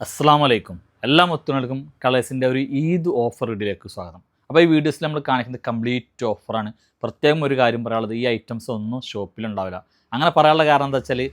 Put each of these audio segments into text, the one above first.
അസ്സാം വലൈക്കും എല്ലാ മുത്തുകൾക്കും കളേഴ്സിൻ്റെ ഒരു ഈദ് ഓഫർ വീഡിയോയിലേക്ക് സ്വാഗതം. അപ്പോൾ ഈ വീഡിയോസിൽ നമ്മൾ കാണിക്കുന്നത് കംപ്ലീറ്റ് ഓഫറാണ്. പ്രത്യേകം ഒരു കാര്യം പറയാനുള്ളത്, ഈ ഐറ്റംസ് ഒന്നും ഷോപ്പിലുണ്ടാവില്ല. അങ്ങനെ പറയാനുള്ള കാരണം എന്താ വെച്ചാൽ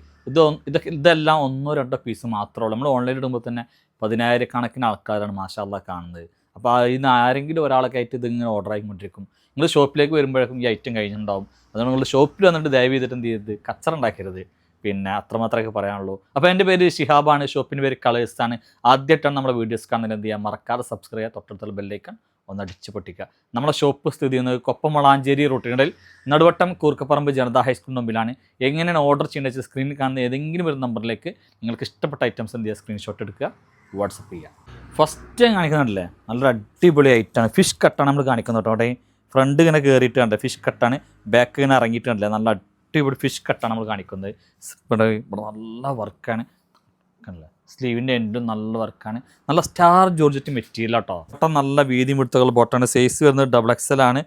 ഇതെല്ലാം ഒന്നോ രണ്ടോ പീസ് മാത്രമേ ഉള്ളൂ. നമ്മൾ ഓൺലൈനിൽ ഇടുമ്പോൾ തന്നെ 10,000 കണക്കിന് ആൾക്കാരാണ് മാഷാ അല്ലാഹ് കാണുന്നത്. അപ്പോൾ അതിന് ആരെങ്കിലും ഒരാളൊക്കെ ആയിട്ട് ഇതിങ്ങനെ ഓർഡർ ആയിക്കൊണ്ടിരിക്കും. നിങ്ങൾ ഷോപ്പിലേക്ക് വരുമ്പോഴേക്കും ഈ ഐറ്റം കഴിഞ്ഞിട്ടുണ്ടാവും. അതുകൊണ്ട് നിങ്ങൾ ഷോപ്പിൽ വന്നിട്ട് ദയവ് ചെയ്തിട്ട് എന്ത് ചെയ്യരുത്, കച്ചറ ഉണ്ടാക്കരുത്. പിന്നെ അത്രമാത്രമൊക്കെ പറയാനുള്ളൂ. അപ്പോൾ എൻ്റെ പേര് ഷിഹാബാണ്, ഷോപ്പിൻ്റെ പേര് കളേഴ്സാണ്. ആദ്യമായിട്ടാണ് നമ്മുടെ വീഡിയോസ് കാണുന്നത് എന്ത് ചെയ്യുക, മറക്കാതെ സബ്സ്ക്രൈബ് ചെയ്യുക, തൊട്ടടുത്തുള്ള ബെല്ലൈക്കൺ ഒന്ന് അടിച്ച് പൊട്ടിക്കുക. നമ്മുടെ ഷോപ്പ് സ്ഥിതി ചെയ്യുന്നത് കൊപ്പം വളാഞ്ചേരി റൂട്ടിനിടയിൽ നടുവട്ടം കൂർക്കപ്പറമ്പ് ജനതാ ഹൈസ്കൂളിന് മുമ്പിലാണ്. എങ്ങനെയാണ് ഓർഡർ ചെയ്യേണ്ടത് വെച്ചാൽ സ്ക്രീനിൽ കാണുന്ന ഏതെങ്കിലും ഒരു നമ്പറിലേക്ക് നിങ്ങൾക്ക് ഇഷ്ടപ്പെട്ട ഐറ്റംസ് എന്ത് ചെയ്യുക, സ്ക്രീൻഷോട്ട് എടുക്കുക, വാട്സപ്പ് ചെയ്യുക. ഫസ്റ്റ് കാണിക്കുന്നുണ്ടല്ലേ, നല്ലൊരു അടിപൊളി ഐറ്റമാണ്. ഫിഷ് കട്ടാണ് നമ്മൾ കാണിക്കുന്നത് കേട്ടോ. അവിടെ ഫ്രണ്ട് ഇങ്ങനെ കയറിയിട്ട് കണ്ടേ, ഫിഷ് കട്ടാണ്. ബാക്ക് ഇങ്ങനെ ഇറങ്ങിയിട്ട് കണ്ടല്ലേ, നല്ല അടിപൊളി ഫിഷ് കട്ടാണ് നമ്മൾ കാണിക്കുന്നത്. ഇവിടെ നല്ല വർക്കാണ് കണ്ടല്ലേ, സ്ലീവിൻ്റെ എൻഡും നല്ല വർക്കാണ്. നല്ല സ്റ്റാർ ജോർജറ്റ് മെറ്റീരിയൽ കേട്ടോ. ബോട്ടം നല്ല വീതി മുഴുത്തുകൾ ബോട്ടാണ്. സൈസ് വരുന്നത് XXL ആണ്.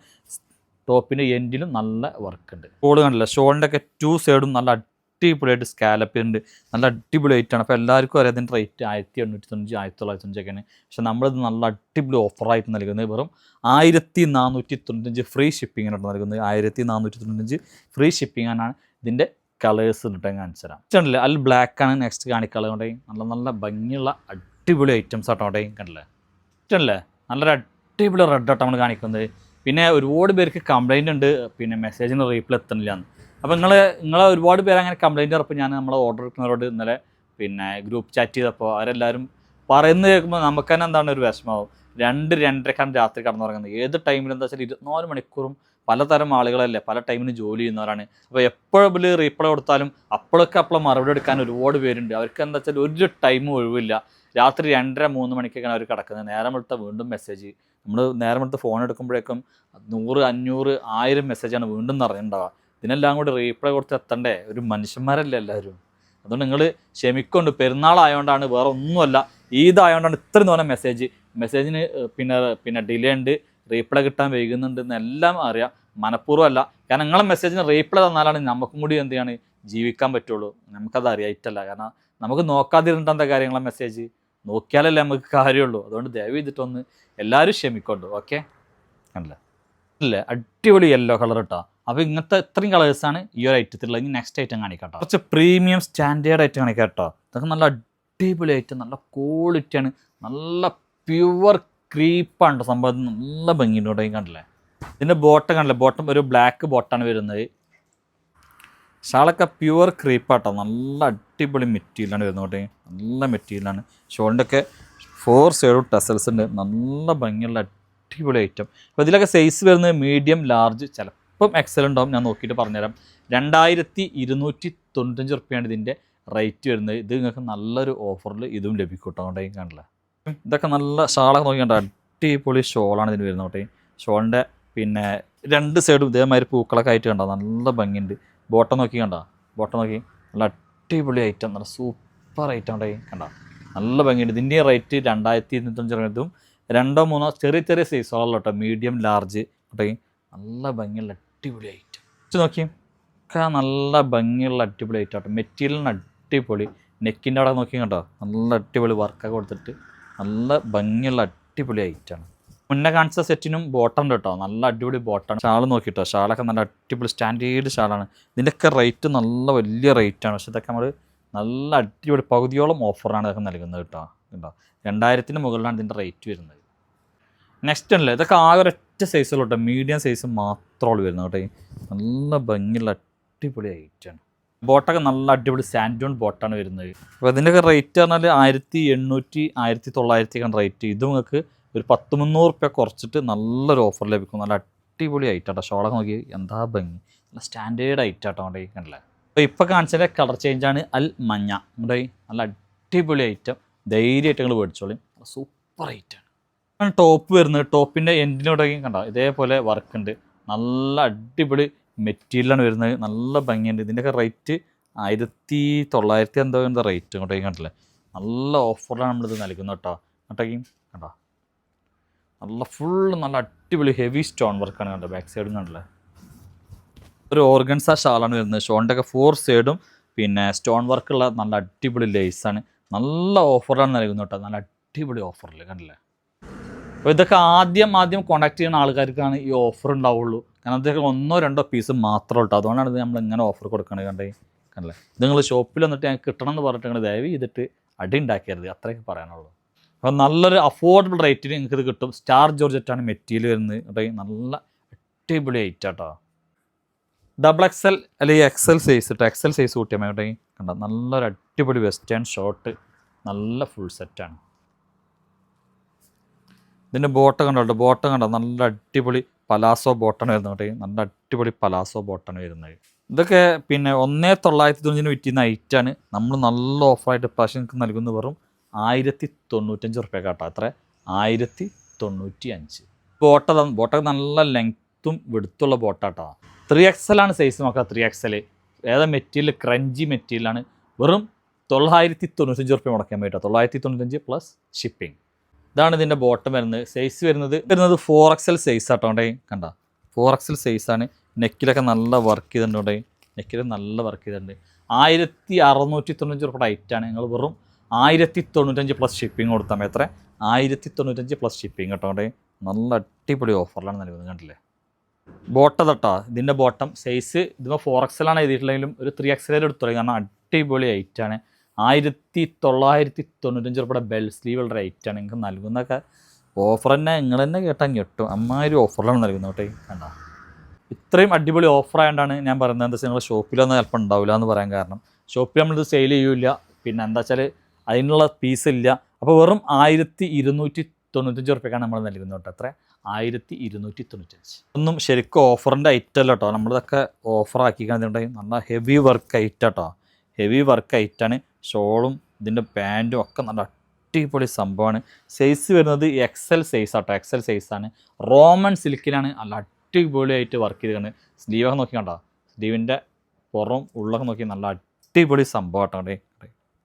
ടോപ്പിൻ്റെ എൻഡിലും നല്ല വർക്ക് ഉണ്ട്. ഷോൾ കണ്ടില്ല, ഷോളിൻ്റെ ഒക്കെ 2 സൈഡും നല്ല അടിപൊളിയായിട്ട് സ്കാലപ്പ് ഉണ്ട്. നല്ല അടിപൊളി ഐറ്റാണ്. അപ്പോൾ എല്ലാവർക്കും അറിയാം അതിൻ്റെ റേറ്റ് 1895 1995 പക്ഷേ നമ്മളിത് നല്ല അടിപൊളി ഓഫറായിട്ട് നൽകുന്നത് വെറും 1495 ഫ്രീ ഷിപ്പിങ്ങിനായിട്ട് നൽകുന്നത്. 1495 ഫ്രീ ഷിപ്പിങ്ങാണ്. ഇതിൻ്റെ കളേഴ്സ് ഇട്ട് കാണിച്ചു തരാം. കണ്ടില്ലേ, അൽ ബ്ലാക്കാണ് നെക്സ്റ്റ് കാണിക്കളർ കൊണ്ടേ. നല്ല നല്ല ഭംഗിയുള്ള അടിപൊളി ഐറ്റംസ് ആട്ടോ അവിടെ കണ്ടില്ലേ. ഇഷ്ടമല്ലേ, നല്ലൊരു അടിപൊളി റെഡ് ആട്ടോ നമ്മൾ കാണിക്കുന്നത്. പിന്നെ ഒരുപാട് പേർക്ക് കംപ്ലൈൻറ്റ് ഉണ്ട്, പിന്നെ മെസ്സേജിന് റീപ്ലൈ എത്തുന്നില്ല എന്ന്. അപ്പോൾ നിങ്ങളെ ഒരുപാട് പേര് അങ്ങനെ കംപ്ലൈൻറ്റ് പറഞ്ഞപ്പോൾ ഞാൻ നമ്മളെ ഓർഡർ എടുക്കുന്നവരോട് ഇന്നലെ പിന്നെ ഗ്രൂപ്പ് ചാറ്റ് ചെയ്തപ്പോൾ അവരെല്ലാവരും പറയുന്നത് കേൾക്കുമ്പോൾ നമുക്ക് തന്നെ എന്താണ് ഒരു വിഷമാവും. 2-2:30 രാത്രി കടന്നുറങ്ങുന്നത്. ഏത് ടൈമിൽ എന്താ വെച്ചാൽ 24 മണിക്കൂറും പലതരം ആളുകളല്ലേ, പല ടൈമിന് ജോലി ചെയ്യുന്നവരാണ്. അപ്പോൾ എപ്പോഴും റീപ്ലൈ കൊടുത്താലും അപ്പോഴൊക്കെ മറുപടി എടുക്കാൻ ഒരുപാട് പേരുണ്ട്. അവർക്ക് എന്താ വെച്ചാൽ ഒരു ടൈമും ഒഴിവില്ല. രാത്രി 2:30-3 മണിക്കൊക്കെയാണ് അവർ കിടക്കുന്നത്. നേരം എടുത്ത വീണ്ടും മെസ്സേജ്. നമ്മൾ നേരം എടുത്ത് ഫോൺ എടുക്കുമ്പോഴേക്കും 100, 500, 1000 മെസ്സേജാണ് വീണ്ടും നിറഞ്ഞിട്ടുണ്ടാവുക. ഇതിനെല്ലാം കൂടി റീപ്ലൈ കൊടുത്ത് എത്തണ്ടേ, ഒരു മനുഷ്യന്മാരല്ലേ എല്ലാവരും. അതുകൊണ്ട് നിങ്ങൾ ക്ഷമിക്കൊണ്ട്. പെരുന്നാളായതുകൊണ്ടാണ്, വേറെ ഒന്നുമല്ല. ഈദായതുകൊണ്ടാണ് ഇത്രയും തോന്നെ മെസ്സേജിന് പിന്നെ ഡിലേ ഉണ്ട്, റീപ്ലൈ കിട്ടാൻ വൈകുന്നുണ്ടെന്ന് എല്ലാം അറിയാം. മനഃപൂർവ്വമല്ല. കാരണം നിങ്ങളെ മെസ്സേജിന് റീപ്ലൈ തന്നാലാണ് നമുക്കും കൂടി എന്ത് ചെയ്യാണ്, ജീവിക്കാൻ പറ്റുള്ളൂ. നമുക്കത് അറിയായിട്ടല്ല. കാരണം നമുക്ക് നോക്കാതിരുന്നിട്ട് എന്താ കാര്യങ്ങളെ മെസ്സേജ് നോക്കിയാലല്ലേ നമുക്ക് കാര്യമുള്ളൂ. അതുകൊണ്ട് ദയവ് ചെയ്തിട്ടൊന്ന് എല്ലാവരും ക്ഷമിക്കൊണ്ട്. ഓക്കെ കണ്ടില്ലേ, അല്ലേ അടിപൊളി യെല്ലോ കളർ കേട്ടോ. അപ്പോൾ ഇങ്ങനത്തെ ഇത്രയും കളേഴ്സാണ് ഈ ഒരു ഐറ്റത്തിലുള്ളത്. ഇനി നെക്സ്റ്റ് ഐറ്റം കാണിക്കാം കേട്ടോ. കുറച്ച് പ്രീമിയം സ്റ്റാൻഡേർഡ് ഐറ്റം കാണിക്കാം കേട്ടോ. ഇതൊക്കെ നല്ല അടിപൊളി ഐറ്റം, നല്ല ക്വാളിറ്റിയാണ്, നല്ല പ്യുവർ ക്രീപ്പാണ് സംഭവം. നല്ല ഭംഗിയുണ്ട് കേട്ടോ. കണ്ടില്ലേ, ഇതിൻ്റെ ബോട്ടം കണ്ടില്ലേ, ബോട്ടം ഒരു ബ്ലാക്ക് ബോട്ടാണ് വരുന്നത്. ഷാളൊക്കെ പ്യുവർ ക്രീപ്പാട്ടോ. നല്ല അടിപൊളി മെറ്റീരിയലാണ് വരുന്നത് കേട്ടോ. നല്ല മെറ്റീരിയലാണ്. ഷോളിൻ്റെ ഒക്കെ 4 സൈഡും ടസൽസ് ഉണ്ട്. നല്ല ഭംഗിയുള്ള അടിപൊളി ഐറ്റം. അപ്പോൾ ഇതിലൊക്കെ സൈസ് വരുന്നത് മീഡിയം, ലാർജ്, ചിലപ്പം XL ഉണ്ടാവും. ഞാൻ നോക്കിയിട്ട് പറഞ്ഞുതരാം. 2295 റുപ്യാണ് ഇതിൻ്റെ റേറ്റ് വരുന്നത്. ഇത് നിങ്ങൾക്ക് നല്ലൊരു ഓഫറിൽ ഇതും ലഭിക്കും കേട്ടോ. അതുകൊണ്ട് കാണില്ല, ഇതൊക്കെ നല്ല ഷാളൊക്കെ നോക്കി കണ്ടോ, അടിപൊളി ഷോളാണ് ഇതിന് വരുന്നത് കേട്ടോ. ഷോളിൻ്റെ പിന്നെ 2 സൈഡും ഇതേമാതിരി പൂക്കളൊക്കെ ആയിട്ട് കണ്ടോ, നല്ല ഭംഗിയുണ്ട്. ബോട്ടം നോക്കി കണ്ടോ, ബോട്ടം നോക്കി നല്ല അടിപൊളി ഐറ്റം, നല്ല സൂപ്പർ ഐറ്റം ഉണ്ടായി കണ്ടോ, നല്ല ഭംഗിയുണ്ട്. ഇതിൻ്റെ റേറ്റ് 2295 2 3 ചെറിയ ചെറിയ സൈസുകളല്ലോ കേട്ടോ. മീഡിയം, ലാർജ് കേട്ടോ. നല്ല ഭംഗിയുള്ള അടിപൊളി ഐറ്റം നോക്കി ഒക്കെ നല്ല ഭംഗിയുള്ള അടിപൊളി ഐറ്റം കേട്ടോ. മെറ്റീരിയലിന് അടിപൊളി. നെക്കിൻ്റെ അവിടെ നോക്കി കണ്ടോ, നല്ല അടിപൊളി വർക്കൊക്കെ കൊടുത്തിട്ട് നല്ല ഭംഗിയുള്ള അടിപൊളി ഐറ്റമാണ്. മുന്നേ കാണിച്ച സെറ്റിനും ബോട്ടം ഉണ്ട് കേട്ടോ. നല്ല അടിപൊളി ബോട്ടാണ്. ഷാൾ നോക്കിട്ടോ, ഷാളൊക്കെ നല്ല അടിപൊളി സ്റ്റാൻഡേർഡ് ഷാളാണ്. ഇതിൻ്റെയൊക്കെ റേറ്റ് നല്ല വലിയ റേറ്റാണ്. പക്ഷേ ഇതൊക്കെ നമ്മൾ നല്ല അടിപൊളി പകുതിയോളം ഓഫറാണ് ഇതൊക്കെ നൽകുന്നത് കേട്ടോ. കേട്ടോ 2000-ന് മുകളിലാണ് ഇതിൻ്റെ റേറ്റ് വരുന്നത്. നെക്സ്റ്റ് അല്ലേ, ഇതൊക്കെ ആകെ ഒരൊറ്റ സൈസുള്ള കേട്ടോ. മീഡിയം സൈസ് മാത്രമുള്ളൂ വരുന്നത് കേട്ടോ. നല്ല ഭംഗിയുള്ള അടിപൊളി ഐറ്റാണ്. ബോട്ടൊക്കെ നല്ല അടിപൊളി സാൻഡോൺ ബോട്ടാണ് വരുന്നത്. അപ്പോൾ ഇതിൻ്റെയൊക്കെ റേറ്റ് പറഞ്ഞാൽ 1800 1900 റേറ്റ്. ഇത് നിങ്ങൾക്ക് ഒരു 10-300 റുപ്യ കുറച്ചിട്ട് നല്ലൊരു ഓഫർ ലഭിക്കും. നല്ല അടിപൊളി ഐറ്റാട്ടോ. ഷോളൊക്കെ നോക്കി എന്താ ഭംഗി, നല്ല സ്റ്റാൻഡേർഡ് ഐറ്റാട്ടോ. അവിടെ കണ്ടില്ലേ. അപ്പോൾ ഇപ്പോൾ കാണിച്ചതിൻ്റെ കളർ ചേഞ്ചാണ് അൽ മഞ്ഞ. നമ്മുടെ നല്ല അടിപൊളി ഐറ്റം. ധൈര്യമായിട്ട് നിങ്ങൾ മേടിച്ചോളി, സൂപ്പർ ഐറ്റാണ്. ടോപ്പ് വരുന്നത്, ടോപ്പിൻ്റെ എൻഡിനോടൊക്കെ കണ്ടോ ഇതേപോലെ വർക്ക് ഉണ്ട്. നല്ല അടിപൊളി മെറ്റീരിയലാണ് വരുന്നത്. നല്ല ഭംഗിയുണ്ട്. ഇതിൻ്റെയൊക്കെ റേറ്റ് 1900 എന്തോ റേറ്റ് ഇങ്ങോട്ടേക്ക് കണ്ടില്ലേ. നല്ല ഓഫറിലാണ് നമ്മളിത് നൽകുന്നത് കേട്ടോ. അങ്ങോട്ടേക്കും കണ്ടോ, നല്ല ഫുള്ള് നല്ല അടിപൊളി ഹെവി സ്റ്റോൺ വർക്കാണ് കണ്ടോ. ബാക്ക് സൈഡും കണ്ടില്ലേ. ഒരു ഓർഗൻസ ഷാളാണ് വരുന്നത്. ഷോളിൻ്റെ ഒക്കെ 4 സൈഡും പിന്നെ സ്റ്റോൺ വർക്കുള്ള നല്ല അടിപൊളി ലേസാണ്. നല്ല ഓഫറാണ് നൽകുന്നത് കേട്ടോ, നല്ല അടിപൊളി ഓഫറിൽ കണ്ടില്ലേ. അപ്പോൾ ഇതൊക്കെ ആദ്യം കോൺടാക്ട് ചെയ്യുന്ന ആൾക്കാർക്കാണ് ഈ ഓഫർ ഉണ്ടാവുള്ളൂ. കാരണം ഇതൊക്കെ 1-2 പീസ് മാത്രമേ ഉള്ളൂ. അതുകൊണ്ടാണ് ഇത് നമ്മൾ ഇങ്ങനെ ഓഫർ കൊടുക്കണത് കണ്ടില്ലേ. ഇത് നിങ്ങൾ ഷോപ്പിൽ വന്നിട്ട് ഞങ്ങൾക്ക് കിട്ടണം എന്ന് പറഞ്ഞിട്ട് ദയവ് ചെയ്തിട്ട് അടി ഉണ്ടാക്കരുത്, അത്രയൊക്കെ പറയാനുള്ളൂ. അപ്പോൾ നല്ലൊരു അഫോർഡബിൾ റേറ്റിന് നിങ്ങൾക്ക് ഇത് കിട്ടും. സ്റ്റാർ ജോർജറ്റാണ് മെറ്റീരിയൽ വരുന്നത് കേട്ടോ, നല്ല അടിപൊളി ഐറ്റം കേട്ടോ. XXL അല്ലെങ്കിൽ XL സൈസ് കേട്ടോ, XL സൈസ് കൂട്ടിയാൽ മതി കേട്ടോ. കണ്ടോ നല്ലൊരു അടിപൊളി വെസ്റ്റേൺ ഷോർട്ട്, നല്ല ഫുൾ സെറ്റാണ്. ഇതിൻ്റെ ബോട്ടം കണ്ടോ നല്ല അടിപൊളി പലാസോ ബോട്ടാണ് വരുന്നത് കേട്ടോ, നല്ല അടിപൊളി പലാസോ ബോട്ടാണ് വരുന്നത്. ഇതൊക്കെ പിന്നെ 1995 വിറ്റിരുന്ന ഐറ്റാണ്. നമ്മൾ നല്ല ഓഫറായിട്ട് പ്രാവശ്യം നൽകുന്ന വെറും 1095 റുപ്യ കേട്ടോ. അത്ര 1095. ബോട്ടൊക്കെ നല്ല ലെങ്ത്തും വെടുത്തുള്ള ബോട്ടാട്ടോ. 3XL ആണ് സൈസ് നോക്കാം. 3XL ഏതാ മെറ്റീരിയൽ, ക്രഞ്ചി മെറ്റീരിയലാണ്. വെറും 995 റുപ്യ മുടക്കാൻ പറ്റും. 995 പ്ലസ് ഷിപ്പിംഗ്. ഇതാണ് ഇതിൻ്റെ ബോട്ടം വരുന്നത്. സൈസ് വരുന്നത് 4XL സൈസ് ആട്ടോ. കണ്ട 4XL സൈസാണ്. നെക്കിലൊക്കെ നല്ല വർക്ക് ചെയ്തിട്ടുണ്ട്. നെക്കിൽ നല്ല വർക്ക് ചെയ്തിട്ടുണ്ട്. 1695 റുപ്യ ഐറ്റാണ്. നിങ്ങൾ വെറും 1095 പ്ലസ് ഷിപ്പിംഗ് കൊടുത്താൽ മതി. എത്ര 1095 പ്ലസ് ഷിപ്പിംഗ് കേട്ടോ. നല്ല അടിപൊളി ഓഫറിലാണ് നൽകുന്നത് കണ്ടില്ലേ. ബോട്ടം തട്ടോ, ഇതിൻ്റെ ബോട്ടം സൈസ് ഇതിപ്പോൾ 4XL ആണ് എഴുതിയിട്ടുണ്ടെങ്കിലും ഒരു 3XL എടുത്തോളൂ. കാരണം അടിപൊളി ഐറ്റാണ്. 1995 റുപ്യ ബെൽ സ്ലീവ് ഉള്ള റേറ്റാണ് നിങ്ങൾക്ക് നൽകുന്നതൊക്കെ. ഓഫർ തന്നെ നിങ്ങൾ തന്നെ കേട്ടാൽ ഞെട്ടും. അമ്മാതിരി ഓഫറിലാണ് നൽകുന്നത് കേട്ടോ. കണ്ട ഇത്രയും അടിപൊളി ഓഫറായതുകൊണ്ടാണ് ഞാൻ പറയുന്നത്. എന്താ വെച്ചാൽ നിങ്ങൾ ഷോപ്പിലൊന്നും ചിലപ്പോൾ ഉണ്ടാവില്ല എന്ന് പറയാൻ കാരണം, ഷോപ്പിൽ നമ്മളിത് സെയിൽ ചെയ്യില്ല. പിന്നെ എന്താ വെച്ചാൽ അതിനുള്ള പീസ് ഇല്ല. അപ്പോൾ വെറും 1295 റുപ്യക്കാണ് നമ്മൾ നൽകുന്നത് കേട്ടോ. എത്ര 1295. ഒന്നും ശരിക്കും ഓഫറിൻ്റെ ഐറ്റം അല്ല കേട്ടോ. നമ്മളിതൊക്കെ ഓഫറാക്കിക്കാന്നുണ്ടെങ്കിൽ നല്ല ഹെവി വർക്ക് ഐറ്റം കേട്ടോ. ഹെവി വർക്ക് ഐറ്റാണ്. ഷോളും ഇതിൻ്റെ പാൻറ്റും ഒക്കെ നല്ല അടിപൊളി സംഭവമാണ്. സൈസ് വരുന്നത് XL സൈസ് ആട്ടോ. XL സൈസാണ്. റോമൻ സിൽക്കിലാണ് നല്ല അടിപൊളിയായിട്ട് വർക്ക് ചെയ്തിട്ടുണ്ട്. സ്ലീവൊക്കെ നോക്കി കണ്ടോ, സ്ലീവിൻ്റെ പുറം ഉള്ളൊക്കെ നോക്കി നല്ല അടിപൊളി സംഭവം ആട്ടോ.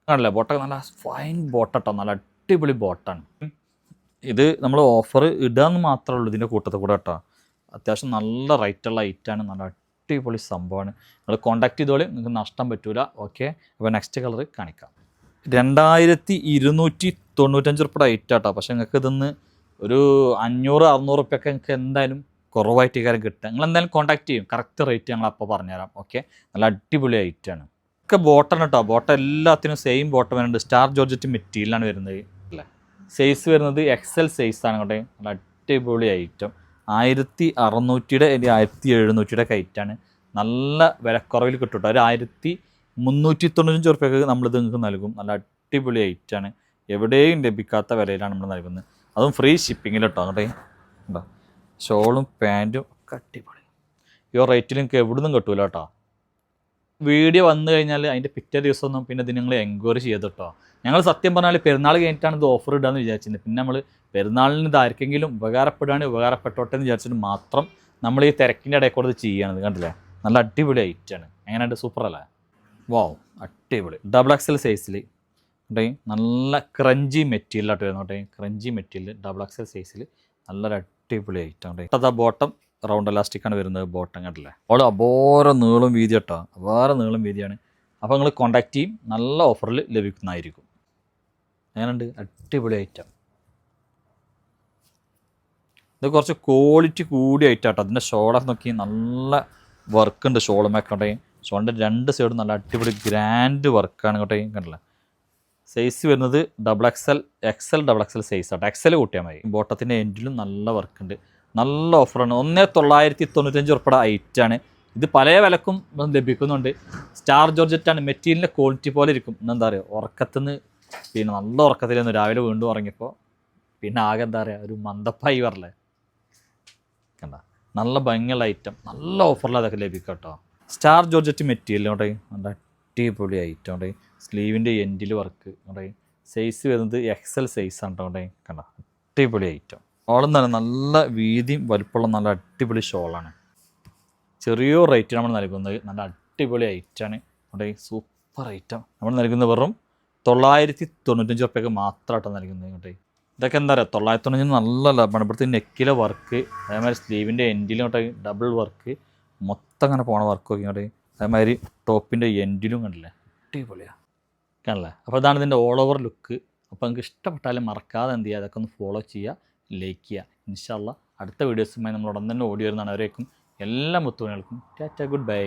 കണ്ടല്ലേ ബോട്ടൊക്കെ നല്ല ഫൈൻ ബോട്ടാട്ടോ, നല്ല അടിപൊളി ബോട്ടാണ്. ഇത് നമ്മൾ ഓഫർ ഇടാന്ന് മാത്രമേ ഉള്ളൂ ഇതിൻ്റെ കൂട്ടത്തിൽ കൂടെ കേട്ടോ. അത്യാവശ്യം നല്ല റേറ്റുള്ള ഐറ്റാണ്, നല്ല അടിപൊളി സംഭവമാണ്. നിങ്ങൾ കോൺടാക്ട് ചെയ്തോളി, നിങ്ങൾക്ക് നഷ്ടം പറ്റൂല. ഓക്കെ, അപ്പോൾ നെക്സ്റ്റ് കളർ കാണിക്കാം. 2295 റുപ്യ ഐറ്റാട്ടോ. പക്ഷേ നിങ്ങൾക്ക് ഇതിന്ന് ഒരു 500-600 റുപ്യൊക്കെ നിങ്ങൾക്ക് എന്തായാലും കുറവായിട്ട് കാര്യം കിട്ടുക. നിങ്ങൾ എന്തായാലും കോൺടാക്ട് ചെയ്യും, കറക്റ്റ് റേറ്റ് ഞങ്ങൾ അപ്പോൾ പറഞ്ഞുതരാം. ഓക്കെ, നല്ല അടിപൊളി ഐറ്റാണ്. ഒക്കെ ബോട്ടം കേട്ടോ. ബോട്ടം എല്ലാത്തിനും സെയിം ബോട്ടം വരുന്നുണ്ട്. സ്റ്റാർ ജോർജറ്റ് മെറ്റീരിയലാണ് വരുന്നത് അല്ലേ. സൈസ് വരുന്നത് XL സൈസാണ് കേട്ടോ. നല്ല അടിപൊളി ഐറ്റം. 1600 അല്ലെങ്കിൽ 1700 ഐറ്റാണ്. നല്ല വിലക്കുറവിൽ കിട്ടും കേട്ടോ. ഒരു 1395 റുപ്യക്ക് നമ്മളിത് നിങ്ങൾക്ക് നൽകും. നല്ല അടിപൊളി ഐറ്റാണ്. എവിടെയും ലഭിക്കാത്ത വിലയിലാണ് നമ്മൾ നൽകുന്നത്. അതും ഫ്രീ ഷിപ്പിങ്ങിൽ കേട്ടോ. അങ്ങോട്ടേ ഉണ്ടോ, ഷോളും പാൻറ്റും ഒക്കെ അടിപൊളി. ഈ റേറ്റിൽ നിങ്ങൾക്ക് എവിടെ നിന്നും കിട്ടൂല കേട്ടോ. വീഡിയോ വന്നു കഴിഞ്ഞാൽ അതിൻ്റെ പിറ്റേ ദിവസമൊന്നും പിന്നെ ഇത് നിങ്ങൾ എൻക്വയറി ചെയ്ത് കേട്ടോ. ഞങ്ങൾ സത്യം പറഞ്ഞാൽ പെരുന്നാൾ കഴിഞ്ഞിട്ടാണ് ഇത് ഓഫർ ഇടാമെന്ന് വിചാരിച്ചിരുന്നത്. പിന്നെ നമ്മൾ പെരുന്നാളിന് ഇത് ആർക്കെങ്കിലും ഉപകാരപ്പെട്ടോട്ടെ എന്ന് വിചാരിച്ചിട്ട് മാത്രം നമ്മൾ ഈ തിരക്കിൻ്റെ ഇടയിൽ കൂടെ ഇത് ചെയ്യണത്. കണ്ടില്ലേ, നല്ല അടിപൊളി ഐറ്റാണ്. എങ്ങനെയുണ്ട്, സൂപ്പർ അല്ലേ? വാവ്, അടിപൊളി. XXL സൈസിൽ നല്ല ക്രഞ്ചി മെറ്റീരിയലായിട്ട് വരുന്നോട്ടെ. ക്രഞ്ചി മെറ്റീരിയൽ XXL സൈസിൽ നല്ലൊരു അടിപൊളി ഐറ്റം. അതാ ബോട്ടം റൗണ്ട് എലാസ്റ്റിക്കാണ് വരുന്നത്. ബോട്ടം കണ്ടില്ലേ, അവൾ അപാര നീളം വീതി കേട്ടോ, അപാര നീളം വീതിയാണ്. അപ്പോൾ നിങ്ങൾ കോൺടാക്ട് ചെയ്യും, നല്ല ഓഫറിൽ ലഭിക്കുന്നതായിരിക്കും. അങ്ങനെയുണ്ട്, അടിപൊളി ഐറ്റം. ഇത് കുറച്ച് ക്വാളിറ്റി കൂടിയ ഐറ്റം കേട്ടോ. അതിൻ്റെ ഷോളൊക്കെ നോക്കി നല്ല വർക്ക് ഉണ്ട്. ഷോളുമൊക്കെ ഷോളിൻ്റെ 2 സൈഡും നല്ല അടിപൊളി ഗ്രാൻഡ് വർക്കാണ് കേട്ടോ. കണ്ടില്ലേ, സൈസ് വരുന്നത് XL സൈസ് ആട്ടോ. XL കൂട്ടിയാൽ മതി. ബോട്ടത്തിൻ്റെ എൻഡിലും നല്ല വർക്ക് ഉണ്ട്. നല്ല ഓഫറാണ്. 1995 റുപ്യ ഐറ്റാണ്. ഇത് പല വിലക്കും ലഭിക്കുന്നുണ്ട്. സ്റ്റാർ ജോർജറ്റാണ്. മെറ്റീരിയലിൻ്റെ ക്വാളിറ്റി പോലെ ഇരിക്കും. എന്താ പറയുക, ഉറക്കത്തുനിന്ന് പിന്നെ നല്ല ഉറക്കത്തിലൊന്ന് രാവിലെ വീണ്ടും ഉറങ്ങിയപ്പോൾ പിന്നെ ആകെ എന്താ പറയുക, ഒരു മന്ദപ്പായി വരല്ലേ. കണ്ട നല്ല ഭംഗിയുള്ള ഐറ്റം, നല്ല ഓഫറിൽ അതൊക്കെ ലഭിക്കും കേട്ടോ. സ്റ്റാർ ജോർജറ്റ് മെറ്റീരിയൽ കേട്ടോ, നല്ല അടിപൊളി ഐറ്റം കേട്ടോ. സ്ലീവിൻ്റെ എൻഡിൽ വർക്ക് കേട്ടോ. സൈസ് വരുന്നത് XL സൈസാണ് കേട്ടോ. കണ്ട അടിപൊളി ഐറ്റം. ഷോളും തന്നെ നല്ല വീതിയും വലുപ്പമുള്ള നല്ല അടിപൊളി ഷോളാണ്. ചെറിയ റേറ്റ് നമ്മൾ നൽകുന്നത്. നല്ല അടിപൊളി ഐറ്റാണ് കേട്ടോ. Super item. നമ്മൾ നൽകുന്നത് വെറും 995 റുപ്യക്ക് മാത്രമായിട്ടോ നൽകുന്നത് കേട്ടോ. ഇതൊക്കെ എന്താ പറയുക, 995 നല്ല ലാഭമാണ്. ഇവിടുത്തെ നെക്കിലെ വർക്ക്, അതേമാതിരി സ്ലീവിൻ്റെ എൻഡിലും കേട്ടോ ഡബിൾ വർക്ക്, മൊത്തം അങ്ങനെ പോണ വർക്ക് നോക്കി കേട്ടോ. അതേമാതിരി ടോപ്പിൻ്റെ എൻഡിലും കണ്ടില്ലേ, അടിപൊളിയാണ്. കാണല്ലേ. അപ്പോൾ ഇതാണ് ഇതിൻ്റെ ഓൾ ഓവർ ലുക്ക്. അപ്പോൾ നിങ്ങൾക്ക് ഇഷ്ടപ്പെട്ടാലും മറക്കാതെ എന്ത് ചെയ്യുക, അതൊക്കെ ഒന്ന് ഫോളോ ചെയ്യുക, ലൈക്ക് ചെയ്യുക. ഇൻഷാ അല്ലാഹ് അടുത്ത വീഡിയോസുമായി നമ്മൾ ഉടൻ തന്നെ ഓടി വരുന്നതാണ്. അവരേക്കും എല്ലാ മുത്തുമണികൾക്കും ടാറ്റ, ഗുഡ് ബൈ.